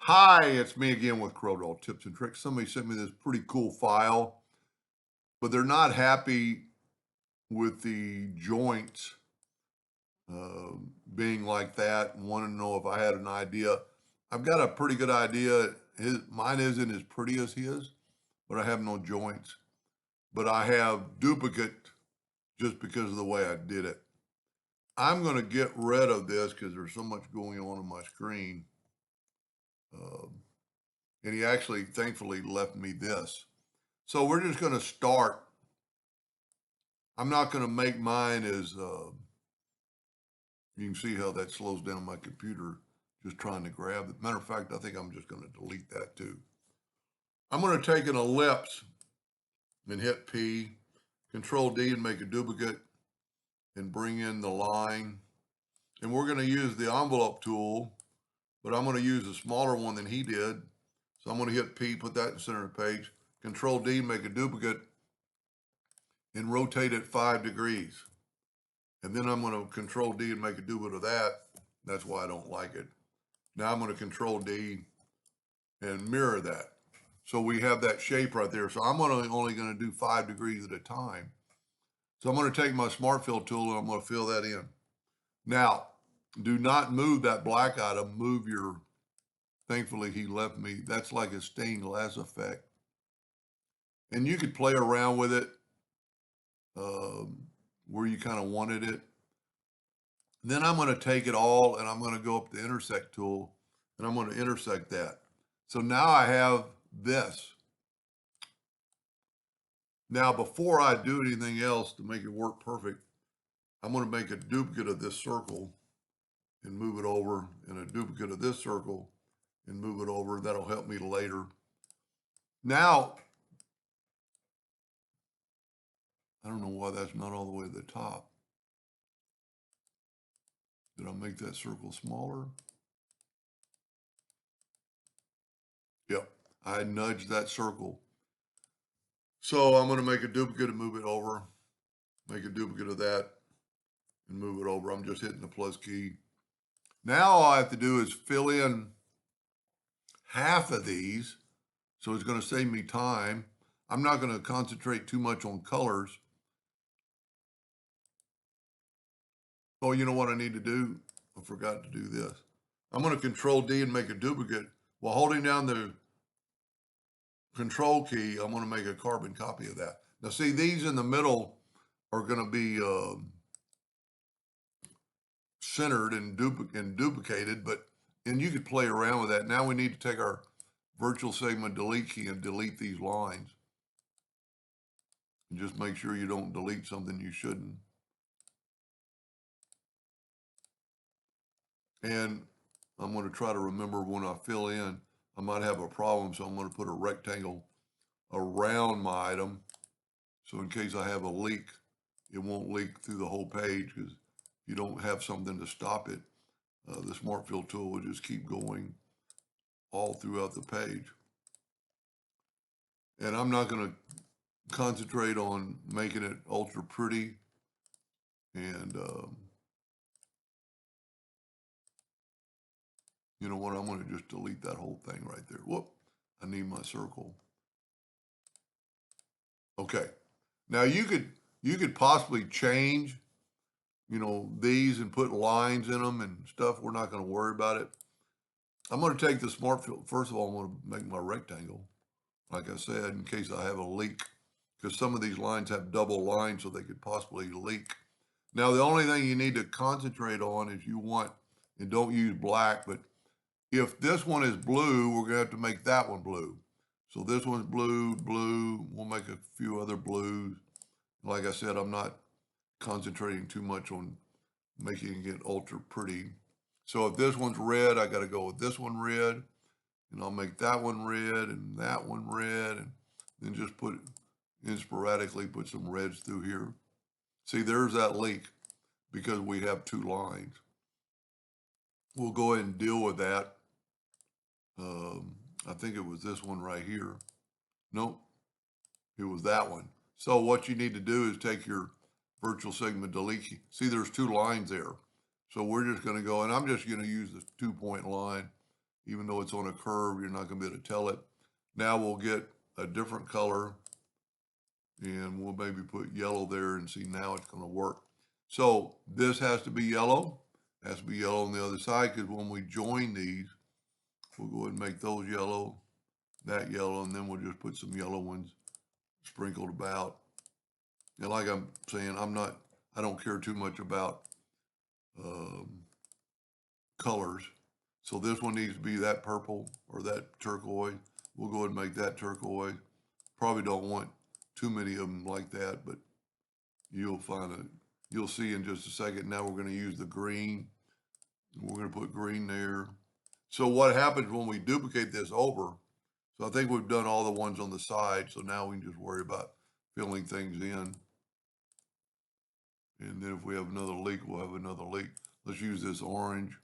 Hi, it's me again with Corel Tips and Tricks. Somebody sent me this pretty cool file, but they're not happy with the joints being like that and want to know if I had an idea. I've got a pretty good idea. Mine isn't as pretty as his, but I have no joints. But I have duplicate just because of the way I did it. I'm going to get rid of this because there's so much going on my screen. Um, and he actually, thankfully, left me this. So we're just going to start. I'm not going to make mine as, you can see how that slows down my computer just trying to grab it. Matter of fact, I think I'm just going to delete that too. I'm going to take an ellipse and hit P, Control D and make a duplicate and bring in the line. And we're going to use the envelope tool, but I'm going to use a smaller one than he did. So I'm going to hit P, put that in the center of the page, Control D, make a duplicate and rotate it 5 degrees. And then I'm going to Control D and make a duplicate of that. That's why I don't like it. Now I'm going to Control D and mirror that. So we have that shape right there. So I'm only going to do 5 degrees at a time. So I'm going to take my Smart Fill tool and I'm going to fill that in. Now, do not move that black item. Move your, thankfully he left me. That's like a stained glass effect. And you could play around with it where you kind of wanted it. Then I'm going to take it all and I'm going to go up the intersect tool and I'm going to intersect that. So now I have this. Now, before I do anything else to make it work perfect, I'm going to make a duplicate of this circle and move it over, and a duplicate of this circle and move it over. That'll help me later. Now, I don't know why that's not all the way to the top. Did I make that circle smaller? Yep, I nudged that circle. So I'm going to make a duplicate and move it over, make a duplicate of that and move it over. I'm just hitting the plus key. Now all I have to do is fill in half of these. So it's going to save me time. I'm not going to concentrate too much on colors. Oh, you know what I need to do? I forgot to do this. I'm going to Control D and make a duplicate. While holding down the Control key, I'm going to make a carbon copy of that. Now see, these in the middle are going to be centered and duplicated, and you could play around with that. Now we need to take our virtual segment delete key and delete these lines. And just make sure you don't delete something you shouldn't. And I'm going to try to remember when I fill in, I might have a problem. So I'm going to put a rectangle around my item. So in case I have a leak, it won't leak through the whole page, because if you don't have something to stop it, the Smart Fill tool will just keep going all throughout the page. And I'm not going to concentrate on making it ultra pretty. And you know what? I'm going to just delete that whole thing right there. Whoop, I need my circle. Okay. Now you could possibly change, these and put lines in them and stuff. We're not going to worry about it. I'm going to take the Smart Fill. First of all, I'm going to make my rectangle, like I said, in case I have a leak, because some of these lines have double lines, so they could possibly leak. Now, the only thing you need to concentrate on is and don't use black, but if this one is blue, we're going to have to make that one blue. So this one's blue, blue. We'll make a few other blues. Like I said, I'm not concentrating too much on making it ultra pretty. So if this one's red, I got to go with this one red, and I'll make that one red and that one red, and then just sporadically put some reds through here. See, there's that leak because we have two lines. We'll go ahead and deal with that. I think it was this one right here. Nope, it was that one. So what you need to do is take your virtual segment delete key. See, there's two lines there. So we're just going to go, and I'm just going to use the 2-point line Even though it's on a curve, you're not gonna be able to tell it. Now we'll get a different color and we'll maybe put yellow there and see now it's gonna work. So this has to be yellow, has to be yellow on the other side, because when we join these, we'll go ahead and make those yellow, that yellow, and then we'll just put some yellow ones sprinkled about. And like I'm saying, I don't care too much about colors. So this one needs to be that purple or that turquoise. We'll go ahead and make that turquoise. Probably don't want too many of them like that, but you'll see in just a second. Now we're going to use the green. We're going to put green there. So what happens when we duplicate this over? So I think we've done all the ones on the side. So now we can just worry about filling things in. And then if we have another leak, we'll have another leak. Let's use this orange.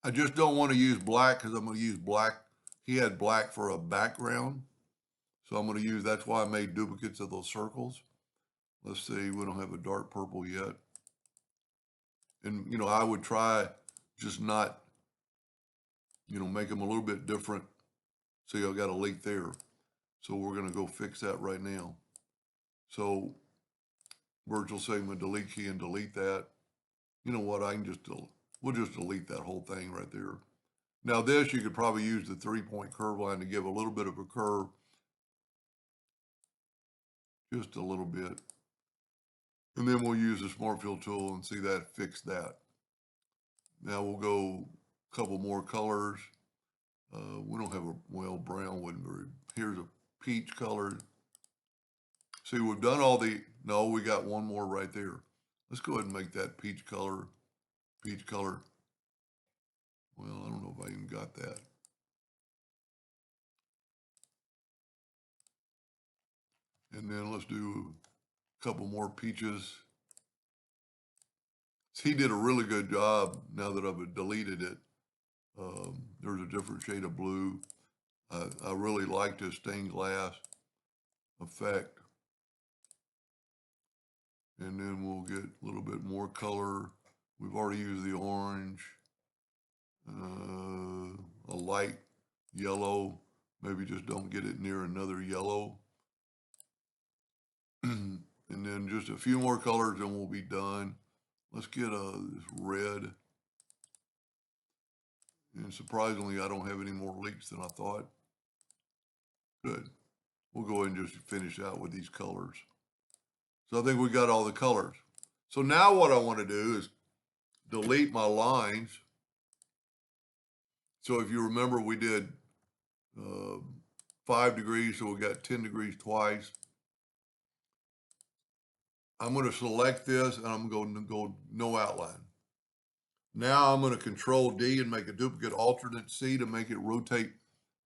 I just don't want to use black because I'm going to use black. He had black for a background. So I'm going to use, that's why I made duplicates of those circles. Let's see, we don't have a dark purple yet. And, you know, I would try just not, you know, make them a little bit different. See, I got a leak there. So we're going to go fix that right now. So virtual segment delete key and delete that. You know what, we'll just delete that whole thing right there. Now this, you could probably use the 3-point curve line to give a little bit of a curve. Just a little bit. And then we'll use the Smart Fill tool and see that fix that. Now we'll go a couple more colors. We don't have well, brown wouldn't be. Here's a peach color. See, we've done all no, we got one more right there. Let's go ahead and make that peach color. Peach color. Well, I don't know if I even got that. And then let's do a couple more peaches. He did a really good job now that I've deleted it. There's a different shade of blue. I really liked his stained glass effect. And then we'll get a little bit more color. We've already used the orange, a light yellow. Maybe just don't get it near another yellow. And then just a few more colors and we'll be done. Let's get this red. And surprisingly, I don't have any more leaks than I thought. Good. We'll go ahead and just finish out with these colors. So I think we got all the colors. So now what I want to do is delete my lines. So if you remember, we did 5 degrees, so we got 10 degrees twice. I'm going to select this and I'm going to go no outline. Now I'm going to Control D and make a duplicate alternate C to make it rotate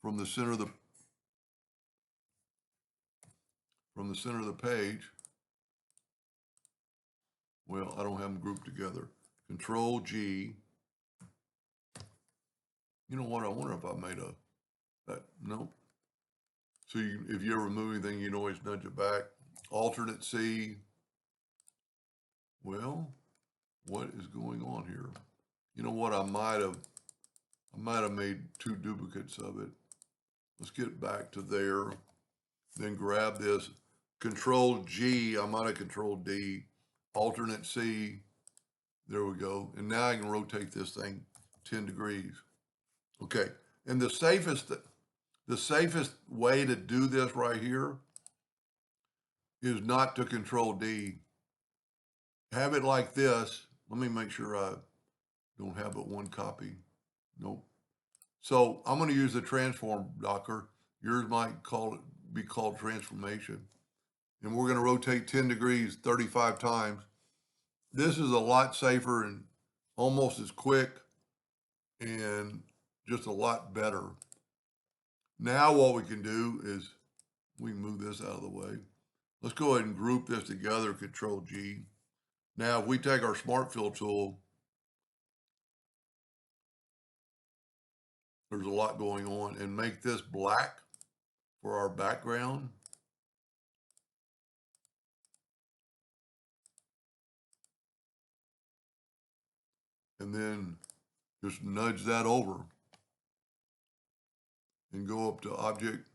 from the center of the page. Well, I don't have them grouped together. Control G. You know what? I wonder if I made nope. So if you ever move anything, you can always nudge it back. Alternate C. Well, what is going on here? You know what? I might have made 2 duplicates of it. Let's get back to there. Then grab this. Control G. I might have Control D. Alternate C. There we go. And now I can rotate this thing 10 degrees. Okay. And the safest way to do this right here is not to Control D. Have it like this. Let me make sure I don't have but one copy. Nope. So I'm going to use the transform docker. Yours might be called transformation. And we're going to rotate 10 degrees 35 times. This is a lot safer and almost as quick and just a lot better. Now what we can do is we can move this out of the way. Let's go ahead and group this together, Control G. Now, if we take our Smart Fill tool, there's a lot going on, and make this black for our background. And then Just nudge that over and go up to Object,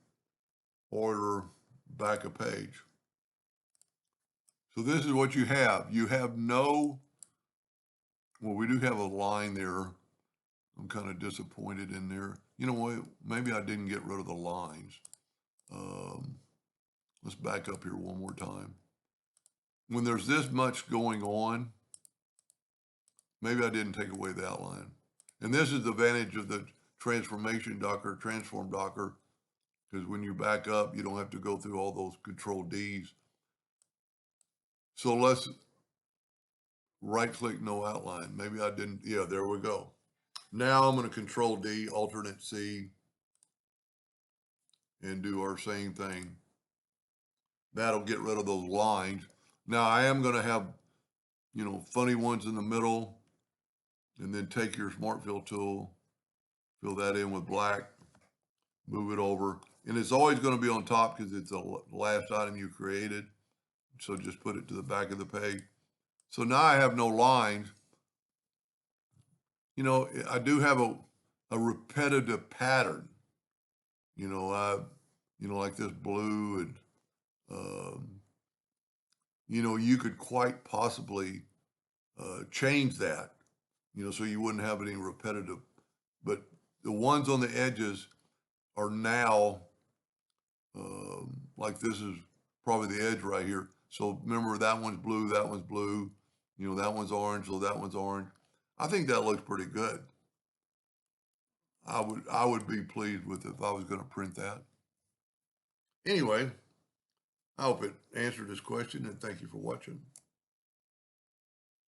Order, Back a Page. So this is what you have. You have no, well, we do have a line there. I'm kind of disappointed in there. You know what? Maybe I didn't get rid of the lines. Let's back up here one more time. When there's this much going on, maybe I didn't take away the outline. And this is the advantage of the transformation docker, transform docker, because when you back up, you don't have to go through all those control Ds. So let's right click, no outline. Maybe I didn't, yeah, there we go. Now I'm going to control D, alternate C, and do our same thing. That'll get rid of those lines. Now I am going to have, you know, funny ones in the middle, and then take your smart fill tool, fill that in with black, move it over. And it's always going to be on top because it's the last item you created. So just put it to the back of the page. So now I have no lines. You know, I do have a repetitive pattern. You know, like this blue, and you know, you could quite possibly change that, you know, so you wouldn't have any repetitive. But the ones on the edges are now, like this is probably the edge right here. So remember, that one's blue, you know, that one's orange, so that one's orange. I think that looks pretty good. I would be pleased with it if I was going to print that. Anyway, I hope it answered this question, and thank you for watching.